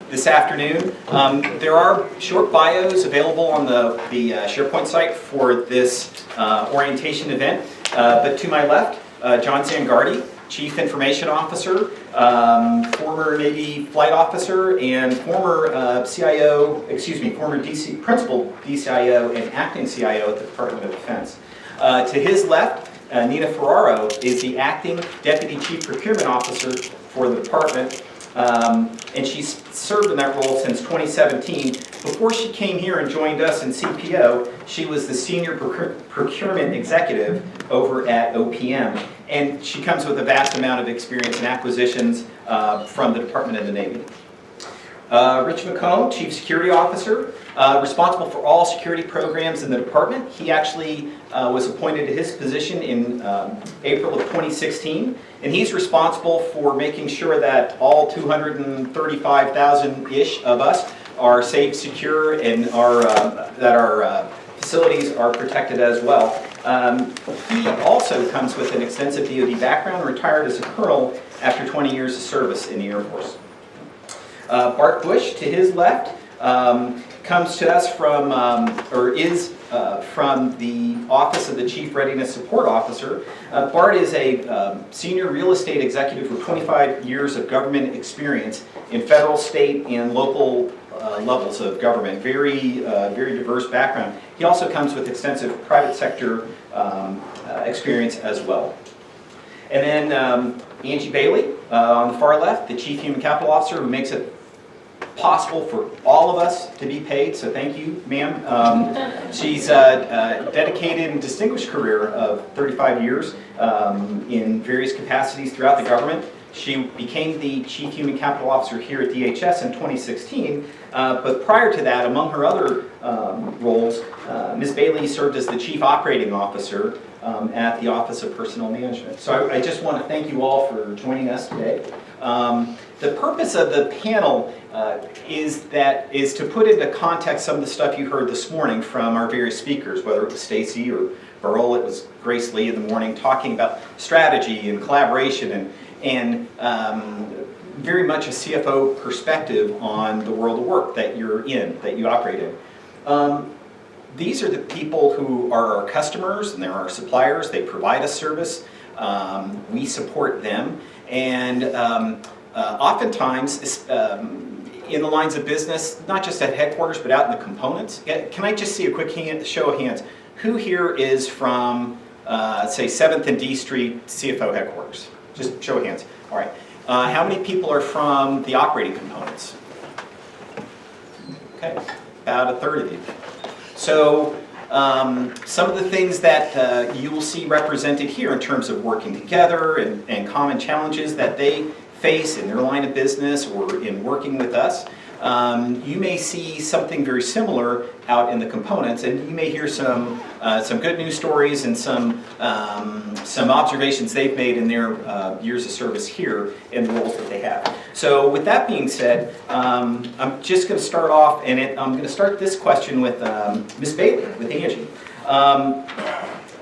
this afternoon. There are short bios available on the SharePoint site for this orientation event. But to my left, John Zangardi, Chief Information Officer, former Navy flight officer, and former former Principal DCIO and Acting CIO at the Department of Defense. To his left, Nina Ferraro is the Acting Deputy Chief Procurement Officer for the department, and she's served in that role since 2017. Before she came here and joined us in CPO, she was the Senior Procurement Executive over at OPM, and she comes with a vast amount of experience in acquisitions from the Department of the Navy. Rich McComb, Chief Security Officer, responsible for all security programs in the department. He actually was appointed to his position in April of 2016, and he's responsible for making sure that all 235,000-ish of us are safe, secure, and that our facilities are protected as well. He also comes with an extensive DoD background, retired as a colonel after 20 years of service in the Air Force. Bart Bush, to his left, comes to us from, from the Office of the Chief Readiness Support Officer. Bart is a senior real estate executive with 25 years of government experience in federal, state, and local levels of government. Very diverse background. He also comes with extensive private sector experience as well. And then Angie Bailey, on the far left, the Chief Human Capital Officer, who makes it possible for all of us to be paid, so thank you, ma'am. She's a dedicated and distinguished career of 35 years in various capacities throughout the government. She became the Chief Human Capital Officer here at DHS in 2016, but prior to that, among her other roles, Ms. Bailey served as the Chief Operating Officer at the Office of Personnel Management. So I just want to thank you all for joining us today. The purpose of the panel is to put into context some of the stuff you heard this morning from our various speakers, whether it was Stacy or Burl, it was Grace Lee in the morning, talking about strategy and collaboration and very much a CFO perspective on the world of work that you're in, that you operate in. These are the people who are our customers and they're our suppliers. They provide us service. We support them. And oftentimes, in the lines of business, not just at headquarters, but out in the components. Can I just see a quick show of hands? Who here is from, say, 7th and D Street CFO headquarters? Just show of hands. All right. How many people are from the operating components? Okay, about a third of you. So some of the things that you will see represented here in terms of working together and common challenges that they face in their line of business or in working with us, you may see something very similar out in the components, and you may hear some good news stories and some observations they've made in their years of service here in the roles that they have. So with that being said, I'm just going to start off, and I'm going to start this question with Ms. Bailey, with Angie.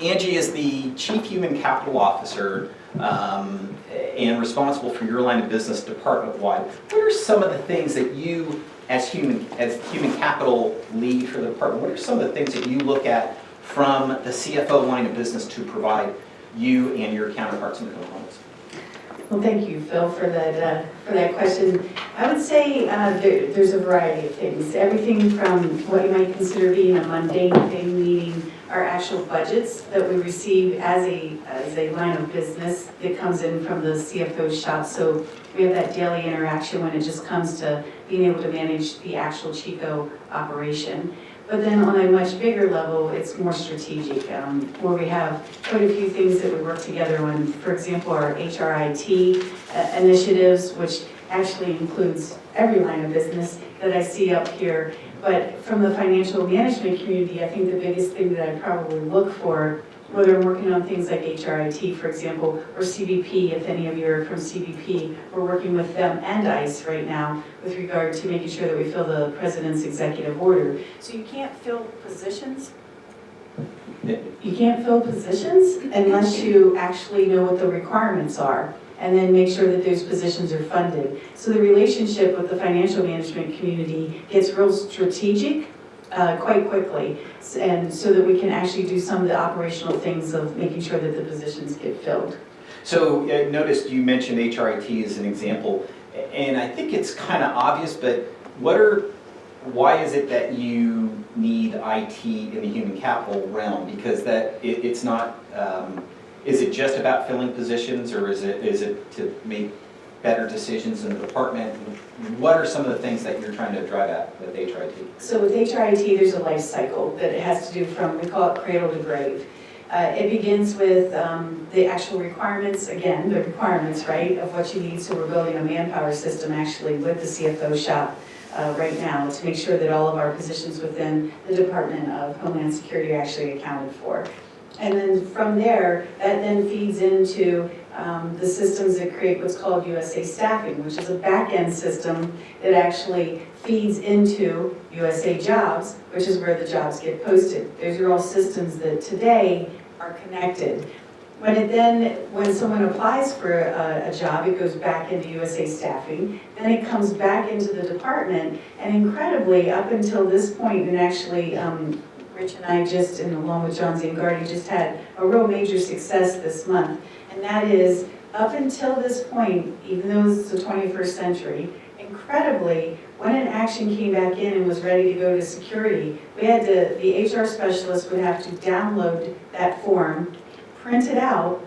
Angie is the Chief Human Capital Officer and responsible for your line of business department-wide. What are some of the things that you, as human capital lead for the department, what are some of the things that you look at from the CFO line of business to provide you and your counterparts in the components? Well, thank you, Phil, for that question. I would say there's a variety of things. Everything from what you might consider being a mundane thing, meaning our actual budgets that we receive as a line of business that comes in from the CFO shop. So we have that daily interaction when it just comes to being able to manage the actual Chico operation. But then on a much bigger level, it's more strategic, where we have quite a few things that we work together on. For example, our HRIT initiatives, which actually includes every line of business that I see up here. But from the financial management community, I think the biggest thing that I probably look for, whether I'm working on things like HRIT, for example, or CBP, if any of you are from CBP, we're working with them and ICE right now with regard to making sure that we fill the President's executive order. So you can't fill positions. You can't fill positions unless you actually know what the requirements are. and then make sure that those positions are funded. So the relationship with the financial management community gets real strategic quite quickly, and so that we can actually do some of the operational things of making sure that the positions get filled. So I noticed you mentioned HRIT as an example, and I think it's kind of obvious, but why is it that you need IT in the human capital realm? Because it's not, is it just about filling positions, or is it to make better decisions in the department? What are some of the things that you're trying to drive at with HRIT? So with HRIT, there's a life cycle that it has to do from, we call it cradle to grave. It begins with the actual requirements, again, the requirements, right, of what you need. So we're building a manpower system actually with the CFO shop right now to make sure that all of our positions within the Department of Homeland Security are actually accounted for. And then from there, that then feeds into the systems that create what's called USA Staffing, which is a back-end system that actually feeds into USA Jobs, which is where the jobs get posted. Those are all systems that today are connected. When someone applies for a job, it goes back into USA Staffing, then it comes back into the department, and incredibly, up until this point, and actually Rich and I just, and along with John Zangardi, just had a real major success this month. And that is, up until this point, even though it's the 21st century, incredibly, when an action came back in and was ready to go to security, the HR specialist would have to download that form, print it out,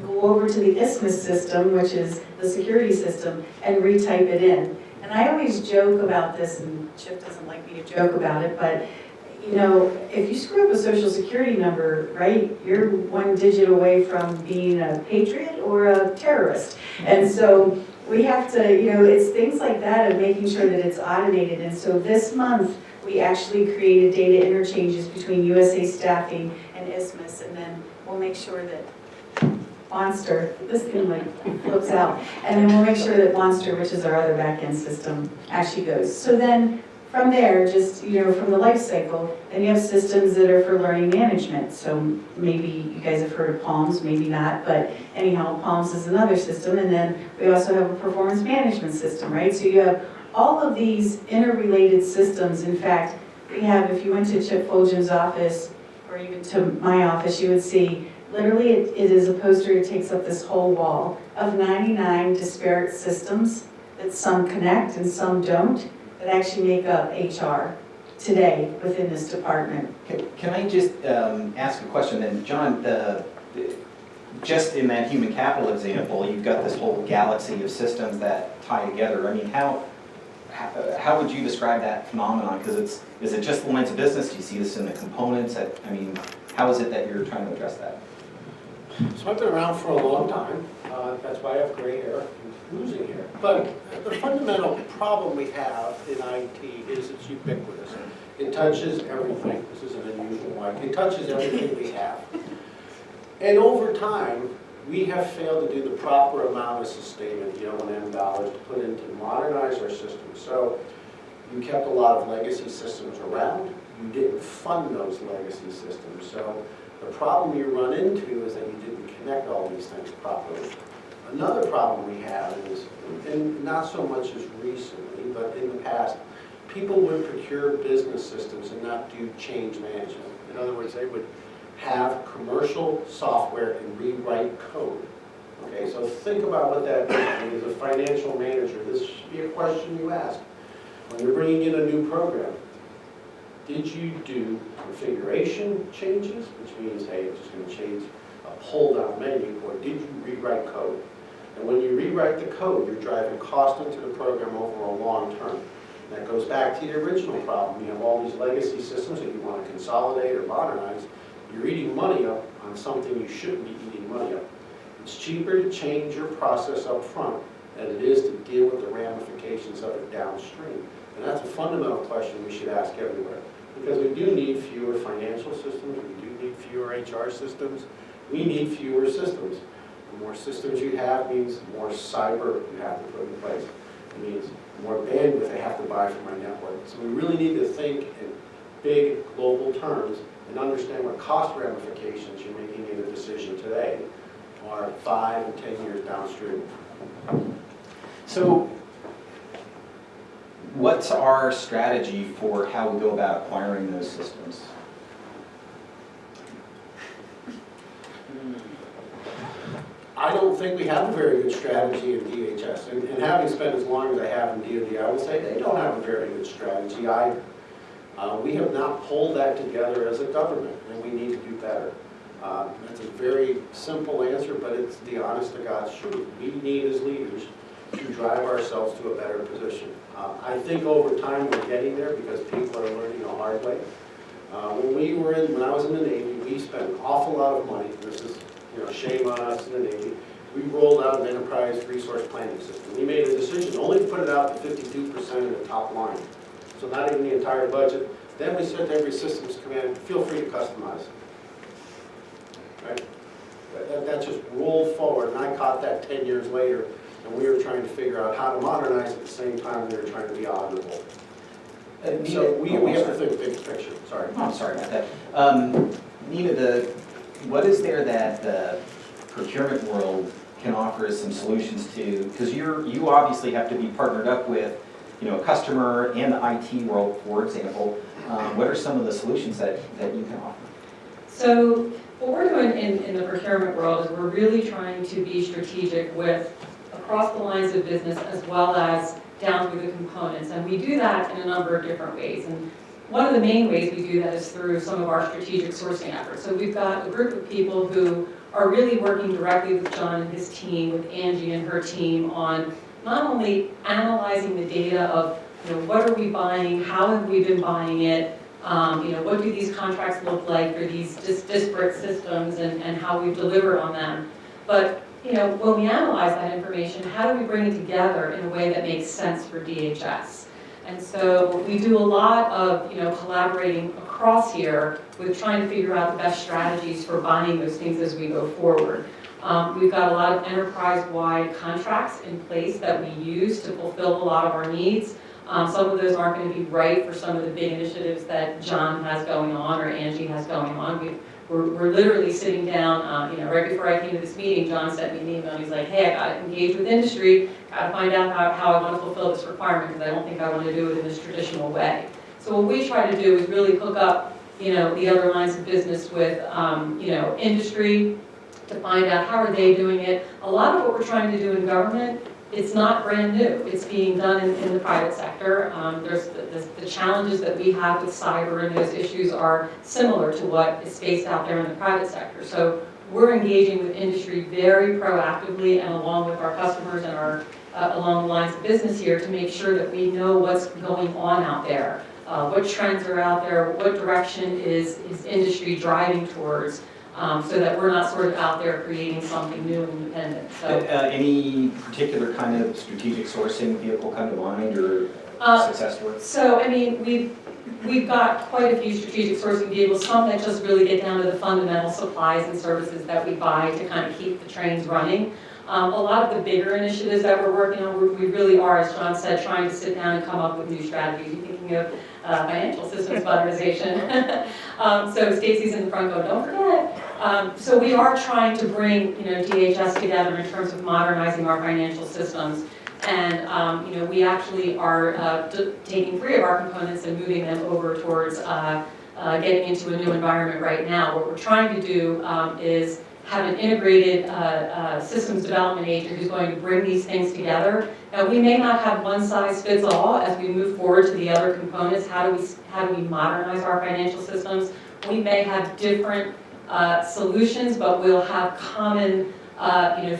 go over to the ISMIS system, which is the security system, and retype it in. And I always joke about this, and Chip doesn't like me to joke about it, but you know, if you screw up a social security number, right, you're one digit away from being a patriot or a terrorist. And so we have to, you know, it's things like that of making sure that it's automated. And so this month, we actually created data interchanges between USA Staffing and ISMIS, and then we'll make sure that Monster, this thing like flips out, and then we'll make sure that Monster, which is our other back-end system, actually goes. So then from there, just, you know, from the life cycle, then you have systems that are for learning management. So maybe you guys have heard of Palms, maybe not, but anyhow, Palms is another system. And then we also have a performance management system, right? So you have all of these interrelated systems. In fact, we have, if you went to Chip Fulgen's office, or even to my office, you would see, literally it is a poster that takes up this whole wall of 99 disparate systems that some connect and some don't, that actually make up HR today within this department. Can I just ask a question then? John, just in that human capital example, you've got this whole galaxy of systems that tie together. I mean, how would you describe that phenomenon? Because is it just the lines of business? Do you see this in the components? I mean, how is it that you're trying to address that? So I've been around for a long time. That's why I have gray hair and losing hair. But the fundamental problem we have in IT is it's ubiquitous. It touches everything. This is an unusual one. It touches everything we have. And over time, we have failed to do the proper amount of sustainment, the O&M dollars, to put in to modernize our systems. So you kept a lot of legacy systems around. You didn't fund those legacy systems. So the problem you run into is that you didn't connect all these things properly. Another problem we have is, and not so much as recently, but in the past, people would procure business systems and not do change management. In other words, they would have commercial software and rewrite code. Okay, so think about what that means. As a financial manager, this should be a question you ask. When you're bringing in a new program, did you do configuration changes, which means, hey, it's just going to change a pull-down menu, or did you rewrite code? And when you rewrite the code, you're driving cost into the program over a long term. And that goes back to the original problem. You have all these legacy systems that you want to consolidate or modernize. You're eating money up on something you shouldn't be eating money up. It's cheaper to change your process up front than it is to deal with the ramifications of it downstream. And that's a fundamental question we should ask everywhere. Because we do need fewer financial systems, we do need fewer HR systems, we need fewer systems. The more systems you have means more cyber you have to put in place. It means more bandwidth they have to buy from our network. So we really need to think in big global terms and understand what cost ramifications you're making in a decision today are 5 and 10 years downstream. So what's our strategy for how we go about acquiring those systems? I don't think we have a very good strategy in DHS, and having spent as long as I have in DoD, I would say they don't have a very good strategy. We have not pulled that together as a government, and we need to do better. That's a very simple answer, but it's the honest to God's truth. We need as leaders to drive ourselves to a better position. I think over time we're getting there because people are learning the hard way. When I was in the Navy, we spent an awful lot of money. This is, shame on us in the Navy. We rolled out an enterprise resource planning system. We made a decision only to put it out to 52% of the top line. So not even the entire budget. Then we said to every systems command, feel free to customize. Right? That just rolled forward, and I caught that 10 years later, and we were trying to figure out how to modernize at the same time we were trying to be auditable. So we have to think big picture, sorry. Oh, I'm sorry about that. Nina, what is there that the procurement world can offer us some solutions to? Because you obviously have to be partnered up with a customer and the IT world, for example. What are some of the solutions that you can offer? So what we're doing in the procurement world is we're really trying to be strategic with across the lines of business as well as down through the components. And we do that in a number of different ways. And one of the main ways we do that is through some of our strategic sourcing efforts. So we've got a group of people who are really working directly with John and his team, with Angie and her team on not only analyzing the data of what are we buying, how have we been buying it, what do these contracts look like for these disparate systems and how we've delivered on them. But when we analyze that information, how do we bring it together in a way that makes sense for DHS? And so we do a lot of collaborating across here with trying to figure out the best strategies for buying those things as we go forward. We've got a lot of enterprise-wide contracts in place that we use to fulfill a lot of our needs. Some of those aren't going to be right for some of the big initiatives that John has going on or Angie has going on. We're literally sitting down, right before I came to this meeting, John sent me an email and he's like, hey, I got to engage with industry, got to find out how I want to fulfill this requirement because I don't think I want to do it in this traditional way. So what we try to do is really hook up, the other lines of business with, industry to find out how are they doing it. A lot of what we're trying to do in government, it's not brand new. It's being done in the private sector. There's the challenges that we have with cyber and those issues are similar to what is faced out there in the private sector. So we're engaging with industry very proactively and along with our customers and our along the lines of business here to make sure that we know what's going on out there, what trends are out there, what direction is industry driving towards. So that we're not sort of out there creating something new and independent. So, any particular kind of strategic sourcing vehicle come to mind or success story? So, I mean, we've got quite a few strategic sourcing vehicles, some that just really get down to the fundamental supplies and services that we buy to kind of keep the trains running. A lot of the bigger initiatives that we're working on, we really are, as John said, trying to sit down and come up with new strategies. You're thinking of financial systems modernization. So Stacy's in the front going, don't forget. So we are trying to bring DHS together in terms of modernizing our financial systems. And we actually are taking 3 of our components and moving them over towards getting into a new environment right now. What we're trying to do is have an integrated systems development agent who's going to bring these things together. Now, we may not have one size fits all as we move forward to the other components. How do we modernize our financial systems? We may have different solutions, but we'll have common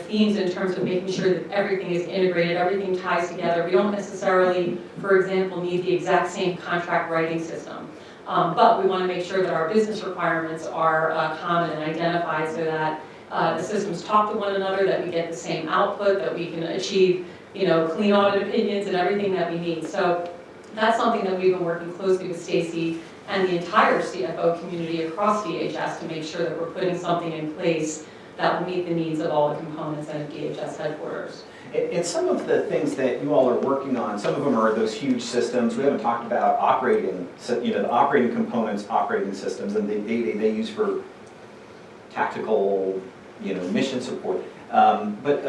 themes in terms of making sure that everything is integrated, everything ties together. We don't necessarily, for example, need the exact same contract writing system. But we want to make sure that our business requirements are common and identified so that the systems talk to one another, that we get the same output, that we can achieve clean audit opinions and everything that we need. So that's something that we've been working closely with Stacy and the entire CFO community across DHS to make sure that we're putting something in place that will meet the needs of all the components at DHS headquarters. And some of the things that you all are working on, some of them are those huge systems. We haven't talked about operating, the operating components, operating systems, and they use for tactical mission support. But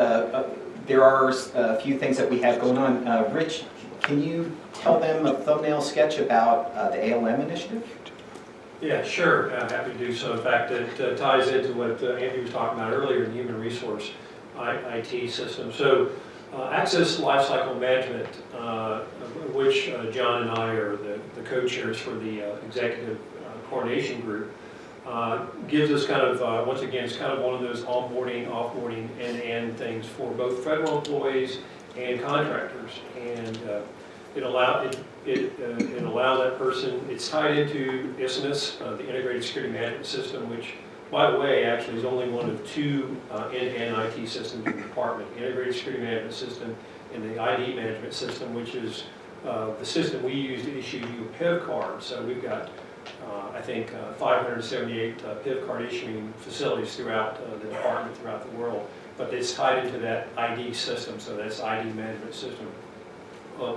there are a few things that we have going on. Rich, can you tell them a thumbnail sketch about the ALM initiative? Yeah, sure. Happy to do so. In fact, it ties into what Andy was talking about earlier in the human resource IT system. So, Access Lifecycle Management, which John and I are the co-chairs for the executive coordination group, gives us kind of, once again, it's kind of one of those onboarding, offboarding, end-to-end things for both federal employees and contractors. And it allows that person, it's tied into ISMS, the Integrated Security Management System, which, by the way, actually is only one of two end-to-end IT systems in the department, the Integrated Security Management System and the ID Management System, which is the system we use to issue you a PIV card. So we've got, I think, 578 PIV card issuing facilities throughout the department, throughout the world. But it's tied into that ID system, so that's ID Management System.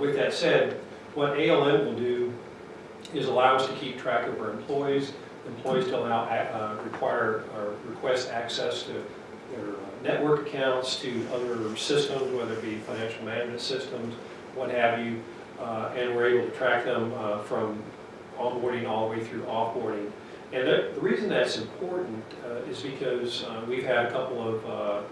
With that said, what ALM will do is allow us to keep track of our employees to allow request access to their network accounts, to other systems, whether it be financial management systems, what have you, and we're able to track them from onboarding all the way through offboarding. And the reason that's important is because we've had a couple of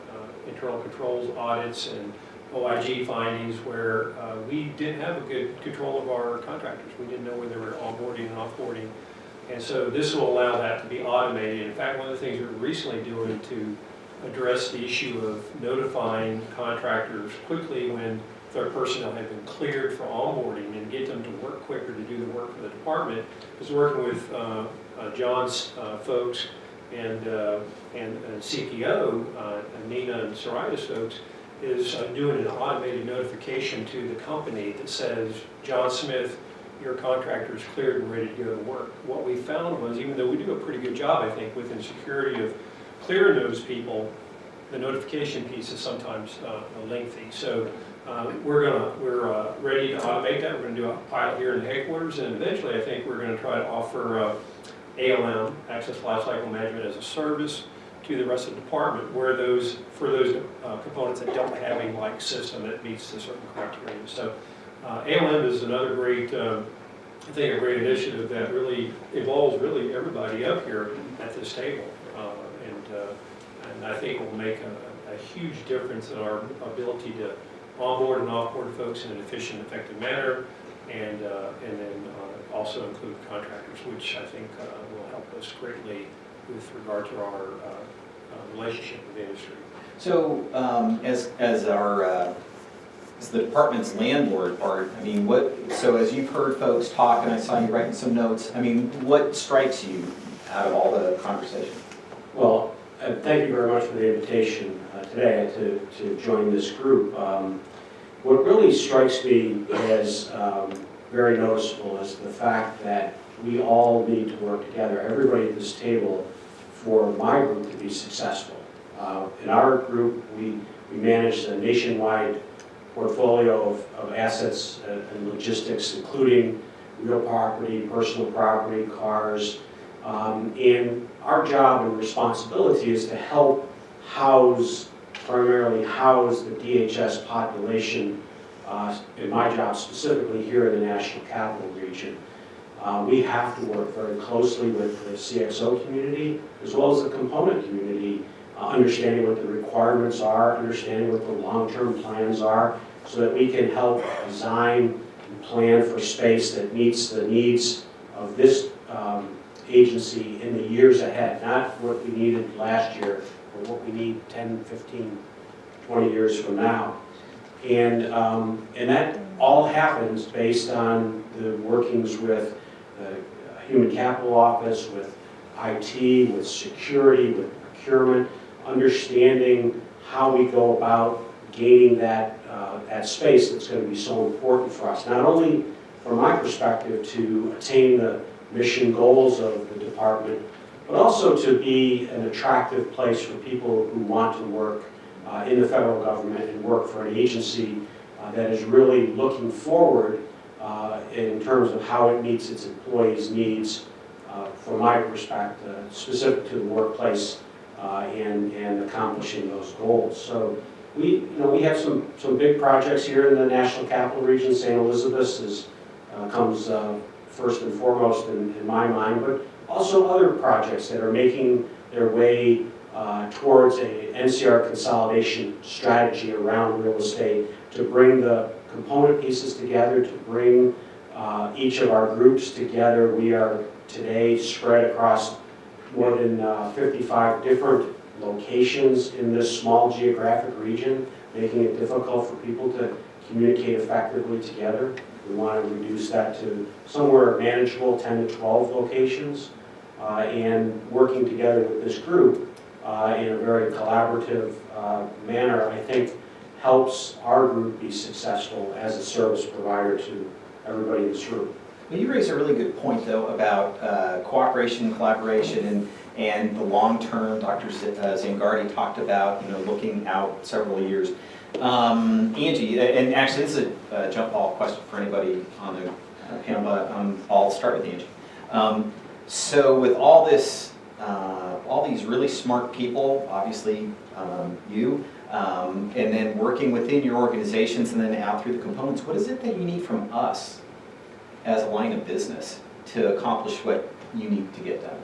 internal controls audits and OIG findings where we didn't have a good control of our contractors. We didn't know where they were onboarding and offboarding. And so this will allow that to be automated. In fact, one of the things we're recently doing to address the issue of notifying contractors quickly when their personnel have been cleared for onboarding and get them to work quicker to do the work for the department is working with John's folks and CPO, Nina and Soraya's folks, is doing an automated notification to the company that says, John Smith, your contractor is cleared and ready to go to work. What we found was, even though we do a pretty good job, I think, within security of clearing those people, the notification piece is sometimes lengthy. So we're ready to automate that. We're going to do a pilot here in the headquarters, and eventually I think we're going to try to offer ALM, Access Lifecycle Management, as a service to the rest of the department, where for those components that don't have a like system that meets the certain criteria. So ALM is another great, I think, a great initiative that really involves really everybody up here at this table, and I think will make a huge difference in our ability to onboard and offboard folks in an efficient, effective manner, and then also include contractors, which I think will help us greatly with regard to our relationship with the industry. So as the department's landlord part, I mean, so as you've heard folks talk, and I saw you writing some notes, I mean, what strikes you out of all the conversation? Well, thank you very much for the invitation today to join this group. What really strikes me as very noticeable is the fact that we all need to work together, everybody at this table, for my group to be successful. In our group, we manage a nationwide portfolio of assets and logistics, including real property, personal property, cars, and our job and responsibility is to help primarily house the DHS population, in my job specifically here in the National Capital Region. We have to work very closely with the CXO community as well as the component community, understanding what the requirements are, understanding what the long-term plans are, so that we can help design and plan for space that meets the needs of this agency in the years ahead, not what we needed last year, but what we need 10, 15, 20 years from now. And that all happens based on the workings with the Human Capital Office, with IT, with security, with procurement, understanding how we go about gaining that space that's going to be so important for us, not only from my perspective to attain the mission goals of the department, but also to be an attractive place for people who want to work in the federal government and work for an agency that is really looking forward in terms of how it meets its employees' needs, from my perspective, specific to the workplace and accomplishing those goals. So we have some big projects here in the National Capital Region. St. Elizabeth's comes first and foremost in my mind, but also other projects that are making their way towards a NCR consolidation strategy around real estate to bring the component pieces together, to bring each of our groups together. We are today spread across more than 55 different locations in this small geographic region, making it difficult for people to communicate effectively together. We want to reduce that to somewhere manageable, 10 to 12 locations, and working together with this group in a very collaborative manner, I think helps our group be successful as a service provider to everybody in this room. Well, you raise a really good point, though, about cooperation, collaboration, and the long-term. Dr. Zangardi talked about, looking out several years. Angie, and actually this is a jump ball question for anybody on the panel, but I'll start with Angie. So with all this, all these really smart people, obviously you, and then working within your organizations and then out through the components, what is it that you need from us as a line of business to accomplish what you need to get done?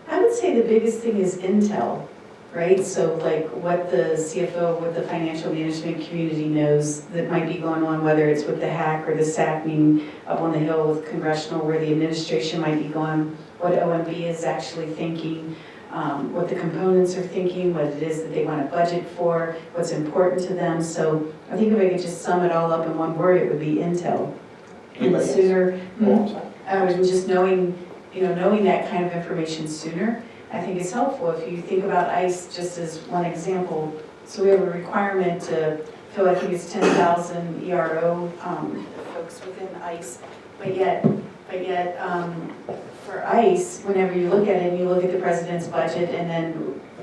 I would say the biggest thing is intel, right? So like what the CFO, what the financial management community knows that might be going on, whether it's with the HAC or the SAC meeting up on the Hill with congressional, where the administration might be going, what OMB is actually thinking, what the components are thinking, what it is that they want to budget for, what's important to them. So I think if I could just sum it all up in one word, it would be intel. And the sooner, just knowing that kind of information sooner, I think is helpful. If you think about ICE just as one example, so we have a requirement to fill, I think it's 10,000 ERO folks within ICE, but yet for ICE, whenever you look at it, and you look at the president's budget and then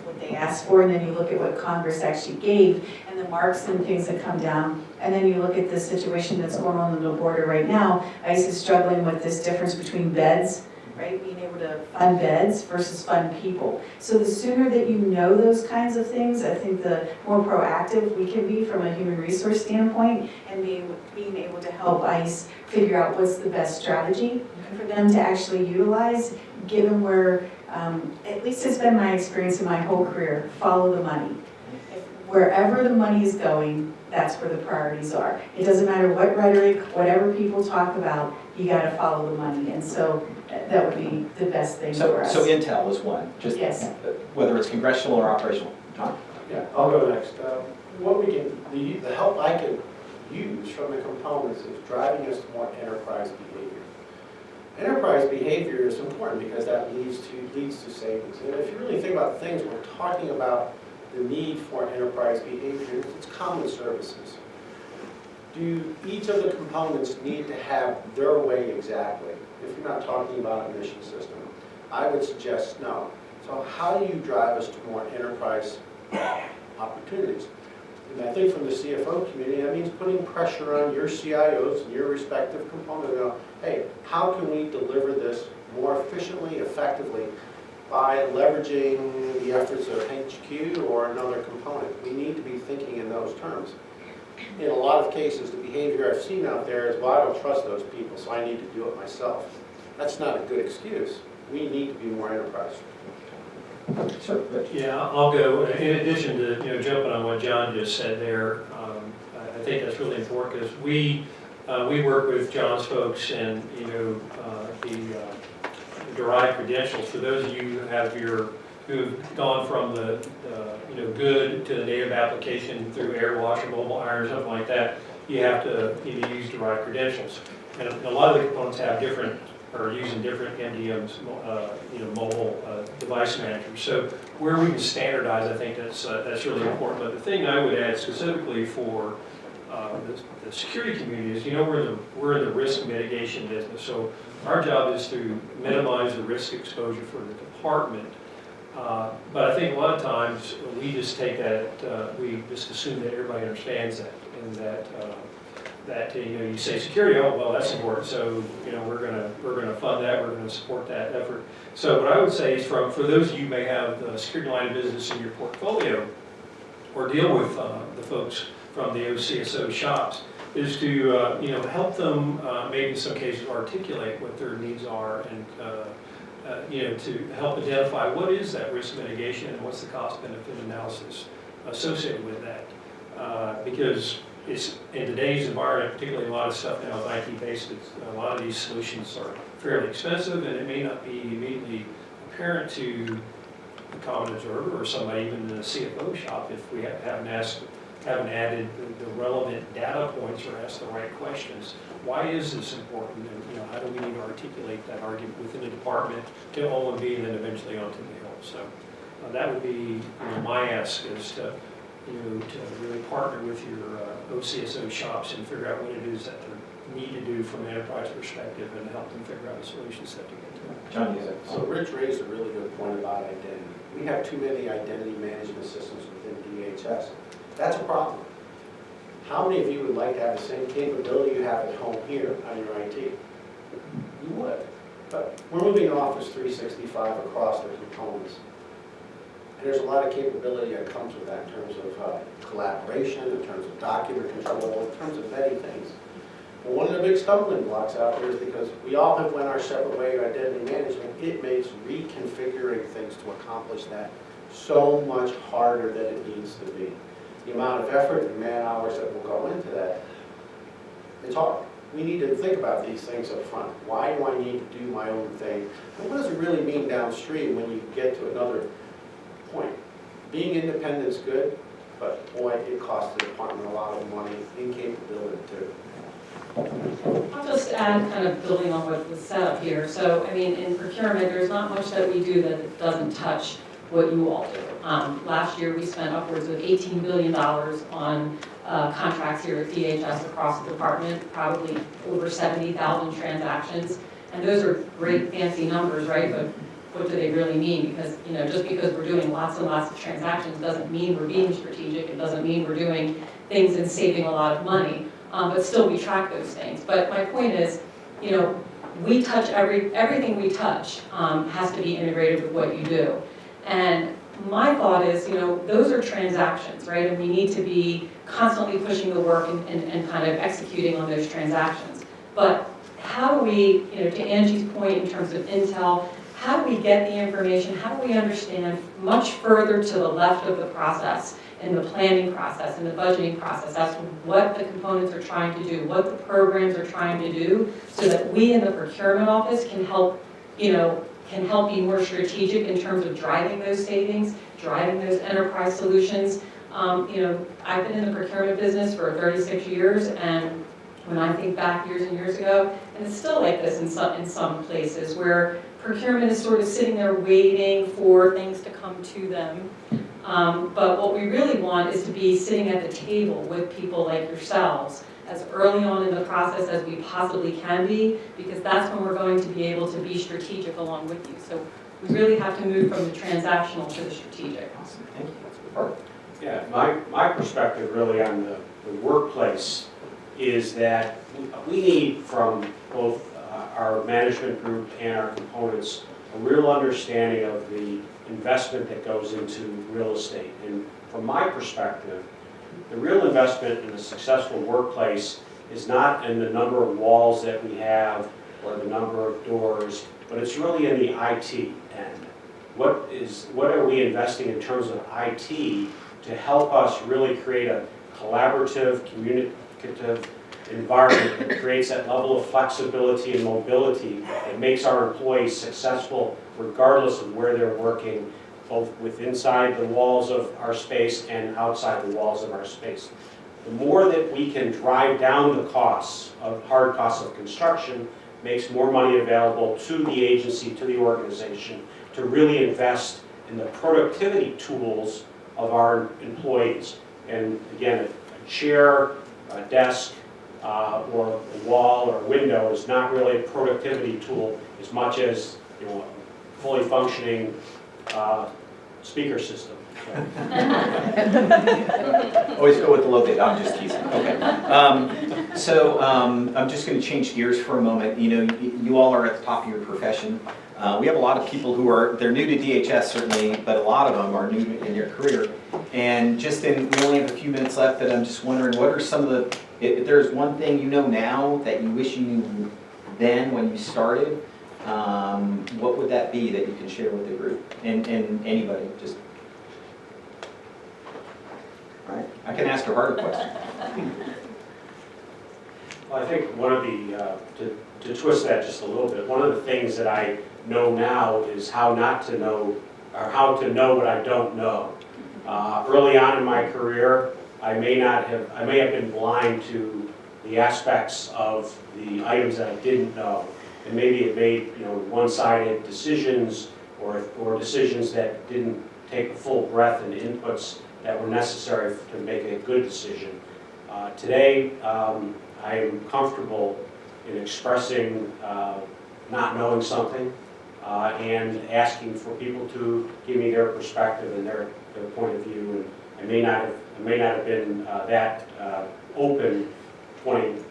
what they asked for, and then you look at what Congress actually gave, and the marks and things that come down, and then you look at the situation that's going on the border right now, ICE is struggling with this difference between beds, right? Being able to fund beds versus fund people. So the sooner that you know those kinds of things, I think the more proactive we can be from a human resource standpoint, and being able to help ICE figure out what's the best strategy for them to actually utilize, given where, at least it's been my experience in my whole career, follow the money. Wherever the money is going, that's where the priorities are. It doesn't matter what rhetoric, whatever people talk about, you gotta follow the money. And so that would be the best thing for us. So intel is one, just Yes. whether it's congressional or operational. John? Yeah, I'll go next. What we can, the help I can use from the components is driving us to more enterprise behavior. Enterprise behavior is important because that leads to savings. And if you really think about the things we're talking about, the need for enterprise behavior, it's common services. Do each of the components need to have their way exactly? If you're not talking about a mission system, I would suggest no. So how do you drive us to more enterprise opportunities? And I think from the CFO community, that means putting pressure on your CIOs and your respective components. Hey, how can we deliver this more efficiently, effectively, by leveraging the efforts of HQ or another component? We need to be thinking in those terms. In a lot of cases, the behavior I've seen out there is, well, I don't trust those people, so I need to do it myself. That's not a good excuse. We need to be more enterprise. Sure. Yeah, I'll go. In addition to jumping on what John just said there, I think that's really important because we work with John's folks and the derived credentials. For those of you who've gone from the good to the native application through AirWash or Mobile Iron or something like that, you have to use derived credentials. And a lot of the components have different, or using different MDMs, mobile device managers. So where we can standardize, I think that's really important. But the thing I would add specifically for the security community is, we're in the risk mitigation business. So our job is to minimize the risk exposure for the department. But I think a lot of times we just take that, we just assume that everybody understands that, and that that, you say security, oh, well, that's important, so, we're gonna fund that, we're gonna support that effort. So what I would say is for those of you who may have the security line of business in your portfolio, or deal with the folks from the CXO shops, is to, help them, maybe in some cases articulate what their needs are and, to help identify what is that risk mitigation and what's the cost benefit analysis associated with that. Because it's, in today's environment, particularly a lot of stuff now is IT based, a lot of these solutions are fairly expensive and it may not be immediately apparent to the common observer or somebody even in a CFO shop if we haven't added the relevant data points or asked the right questions. Why is this important? And how do we need to articulate that argument within the department to OMB and then eventually onto the Hill? So that would be my ask is to to really partner with your OCSO shops and figure out what it is that they need to do from an enterprise perspective and help them figure out a solution set to get to it. John, you have So Rich raised a really good point about identity. We have too many identity management systems within DHS. That's a problem. How many of you would like to have the same capability you have at home here on your IT? You would. But we're moving Office 365 across the components. And there's a lot of capability that comes with that in terms of collaboration, in terms of document control, in terms of many things. But one of the big stumbling blocks out there is because we all have went our separate way of identity management, it makes reconfiguring things to accomplish that so much harder than it needs to be. The amount of effort and man hours that will go into that, it's hard. We need to think about these things up front. Why do I need to do my own thing? And what does it really mean downstream when you get to another point? Being independent is good, but boy, it costs the department a lot of money and capability too. I'll just add, kind of building on what was said up here. So, I mean, in procurement, there's not much that we do that doesn't touch what you all do. Last year, we spent upwards of $18 billion on contracts here at DHS across the department, probably over 70,000 transactions. And those are great fancy numbers, right? But what do they really mean? Because, just because we're doing lots and lots of transactions doesn't mean we're being strategic. It doesn't mean we're doing things and saving a lot of money. But still, we track those things. But my point is, we touch everything we touch has to be integrated with what you do. And my thought is, those are transactions, right? And we need to be constantly pushing the work and kind of executing on those transactions. But how do we, to Angie's point in terms of intel, how do we get the information? How do we understand much further to the left of the process, in the planning process, in the budgeting process, as to what the components are trying to do, what the programs are trying to do, so that we in the procurement office can help, be more strategic in terms of driving those savings, driving those enterprise solutions. I've been in the procurement business for 36 years, and when I think back years and years ago, and it's still like this in some places, where procurement is sort of sitting there waiting for things to come to them. But what we really want is to be sitting at the table with people like yourselves as early on in the process as we possibly can be, because that's when we're going to be able to be strategic along with you. So we really have to move from the transactional to the strategic. Awesome. Thank you. That's the part. Yeah, my perspective really on the workplace is that we need from both our management group and our components a real understanding of the investment that goes into real estate. And from my perspective, the real investment in a successful workplace is not in the number of walls that we have or the number of doors, but it's really in the IT end. What are we investing in terms of IT to help us really create a collaborative, communicative environment that creates that level of flexibility and mobility that makes our employees successful regardless of where they're working, both inside the walls of our space and outside the walls of our space. The more that we can drive down the costs of hard costs of construction makes more money available to the agency, to the organization, to really invest in the productivity tools of our employees. And again, a chair, a desk, or a wall or a window is not really a productivity tool as much as a fully functioning speaker system. Always go with the low bid. I'm just teasing. Okay. So I'm just going to change gears for a moment. You know, you all are at the top of your profession. We have a lot of people who they're new to DHS certainly, but a lot of them are new in their career. And we only have a few minutes left, but I'm just wondering, what are some of the, if there's one thing you know now that you wish you knew then when you started, what would that be that you can share with the group? And anybody, just. All right, I can ask a harder question. Well, I think one of the, to twist that just a little bit, one of the things that I know now is how not to know, or how to know what I don't know. Early on in my career, I may have been blind to the aspects of the items that I didn't know. And maybe it made, one-sided decisions or decisions that didn't take the full breadth and inputs that were necessary to make a good decision. Today, I am comfortable in expressing not knowing something and asking for people to give me their perspective and their point of view. And I may not have been that open 20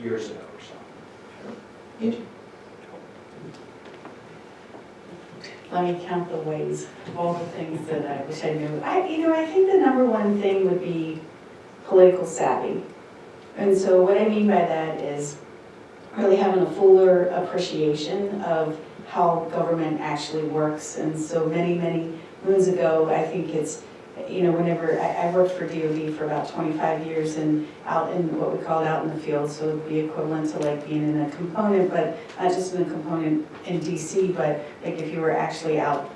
years ago or so. Angie? Let me count the ways of all the things that I wish I knew. I think the number one thing would be political savvy. And so what I mean by that is really having a fuller appreciation of how government actually works. And so many, many moons ago, I think it's, whenever I worked for DOD for about 25 years and out in what we call out in the field, so it would be equivalent to like being in a component, but not just in a component in DC, but like if you were actually out,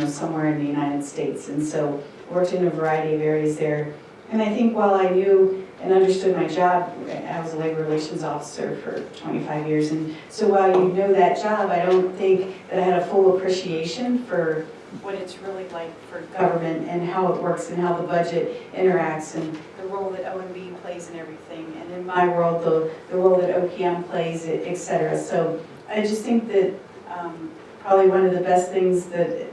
somewhere in the United States. And so worked in a variety of areas there. And I think while I knew and understood my job, I was a labor relations officer for 25 years. And so while you know that job, I don't think that I had a full appreciation for what it's really like for government and how it works and how the budget interacts and the role that OMB plays in everything. And in my world, the role that OPM plays, et cetera. So I just think that probably one of the best things that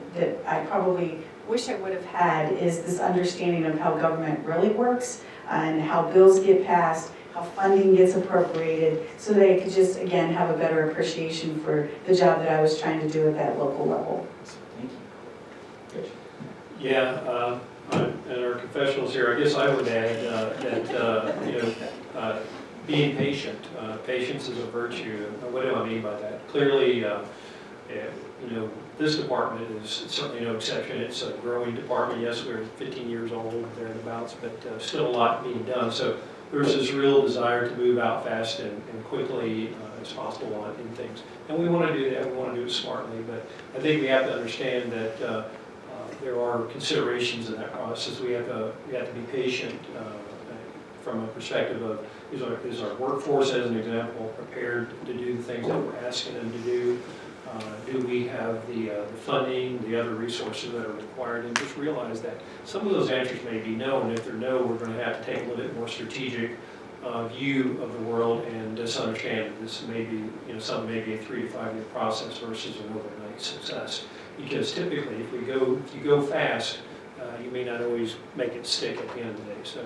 I probably wish I would have had is this understanding of how government really works and how bills get passed, how funding gets appropriated, so that I could just, again, have a better appreciation for the job that I was trying to do at that local level. Thank you. Rich? Yeah, and our confessionals here, I guess I would add that, being patient. Patience is a virtue. What do I mean by that? Clearly, this department is certainly no exception. It's a growing department. Yes, we're 15 years old, thereabouts, but still a lot being done. So there's this real desire to move out fast and quickly as possible in things. And we want to do that. We want to do it smartly. But I think we have to understand that there are considerations in that process. We have to be patient from a perspective of is our workforce, as an example, prepared to do the things that we're asking them to do? Do we have the funding, the other resources that are required? And just realize that some of those answers may be no, and if they're no, we're going to have to take a little bit more strategic view of the world and just understand that this may be, something may be a 3 to 5 year process versus an overnight success. Because typically, if you go fast, you may not always make it stick at the end of the day. So